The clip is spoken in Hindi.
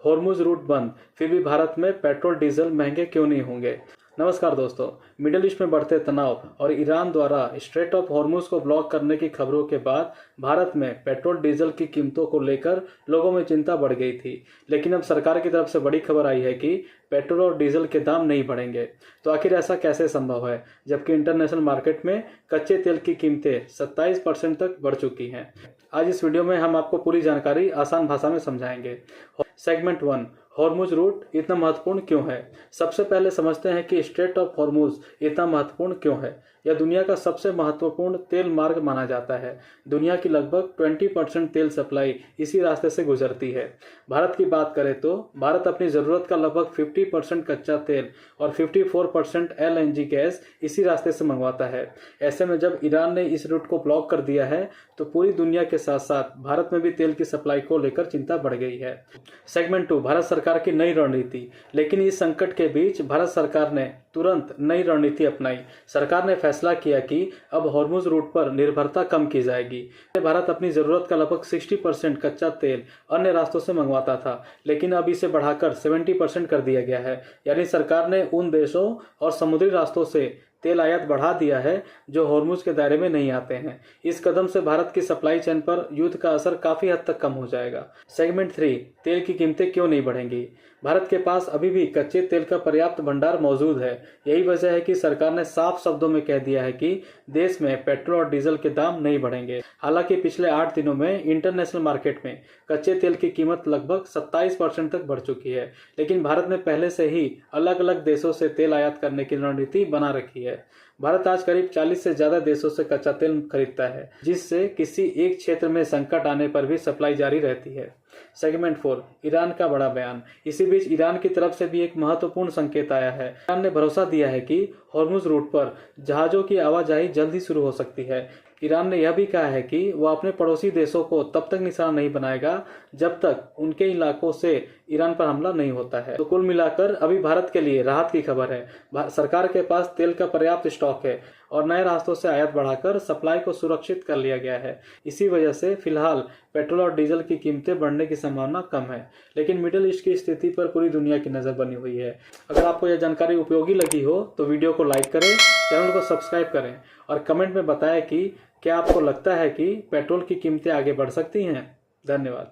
हॉर्मुज रूट बंद, फिर भी भारत में पेट्रोल डीजल महंगे क्यों नहीं होंगे। नमस्कार दोस्तों, मिडिल ईस्ट में बढ़ते तनाव और ईरान द्वारा स्ट्रेट ऑफ हॉर्मुज को ब्लॉक करने की खबरों के बाद भारत में पेट्रोल डीजल की कीमतों को लेकर लोगों में चिंता बढ़ गई थी। लेकिन अब सरकार की तरफ से बड़ी खबर आई है कि पेट्रोल और डीजल के दाम नहीं बढ़ेंगे। तो आखिर ऐसा कैसे संभव है, जबकि इंटरनेशनल मार्केट में कच्चे तेल की कीमतें 27% तक बढ़ चुकी हैं। आज इस वीडियो में हम आपको पूरी जानकारी आसान भाषा में समझाएंगे। सेगमेंट 1, हॉर्मुज रूट इतना महत्वपूर्ण क्यों है। सबसे पहले समझते हैं कि स्ट्रेट ऑफ हॉर्मुज इतना महत्वपूर्ण क्यों है। यह दुनिया का सबसे महत्वपूर्ण तेल मार्ग माना जाता है। दुनिया की लगभग 20% तेल सप्लाई इसी रास्ते से गुजरती है। भारत की बात करें तो भारत अपनी ज़रूरत का लगभग 50% कच्चा तेल और 54% LNG गैस इसी रास्ते से मंगवाता है। ऐसे में जब ईरान ने इस रूट को ब्लॉक कर दिया है तो पूरी दुनिया के साथ साथ भारत में भी तेल की सप्लाई को लेकर चिंता बढ़ गई है। सेगमेंट 2, भारत सरकार की नई रणनीति। लेकिन इस संकट के बीच भारत सरकार ने तुरंत नई रणनीति अपनाई। सरकार ने फैसला किया कि अब हॉर्मुज रूट पर निर्भरता कम की जाएगी। भारत अपनी जरूरत का लगभग 60% कच्चा तेल अन्य रास्तों से मंगवाता था, लेकिन अब इसे बढ़ाकर 70% कर दिया गया है। यानी सरकार ने उन देशों और समुद्री रास्तों से तेल आयात बढ़ा दिया है जो हॉर्मुज के दायरे में नहीं आते हैं। इस कदम से भारत की सप्लाई चेन पर युद्ध का असर काफी हद तक कम हो जाएगा। सेगमेंट 3, तेल की कीमतें क्यों नहीं बढ़ेंगी। भारत के पास अभी भी कच्चे तेल का पर्याप्त भंडार मौजूद है। यही वजह है कि सरकार ने साफ शब्दों में कह दिया है कि देश में पेट्रोल और डीजल के दाम नहीं बढ़ेंगे। हालांकि पिछले 8 दिनों में इंटरनेशनल मार्केट में कच्चे तेल की कीमत लगभग 27% तक बढ़ चुकी है। लेकिन भारत ने पहले से ही अलग अलग देशों से तेल आयात करने की रणनीति बना रखी है। भारत आज करीब 40 से ज्यादा देशों से कच्चा तेल खरीदता है, जिससे किसी एक क्षेत्र में संकट आने पर भी सप्लाई जारी रहती है। सेगमेंट 4, ईरान का बड़ा बयान। इसी बीच ईरान की तरफ से भी एक महत्वपूर्ण संकेत आया है। ईरान ने भरोसा दिया है कि हॉर्मुज रूट पर जहाजों की आवाजाही जल्दी शुरू हो सकती है। ईरान ने यह भी कहा है कि वह अपने पड़ोसी देशों को तब तक निशाना नहीं बनाएगा जब तक उनके इलाकों से ईरान पर हमला नहीं होता है। तो कुल मिलाकर अभी भारत के लिए राहत की खबर है। सरकार के पास तेल का पर्याप्त स्टॉक है और नए रास्तों से आयात बढ़ाकर सप्लाई को सुरक्षित कर लिया गया है। इसी वजह से फिलहाल पेट्रोल और डीजल की कीमतें बढ़ने की संभावना कम है। लेकिन मिडिल ईस्ट की स्थिति पर पूरी दुनिया की नजर बनी हुई है। अगर आपको यह जानकारी उपयोगी लगी हो तो वीडियो को लाइक करें, चैनल को सब्सक्राइब करें और कमेंट में बताएं कि क्या आपको लगता है कि पेट्रोल की कीमतें आगे बढ़ सकती हैं। धन्यवाद।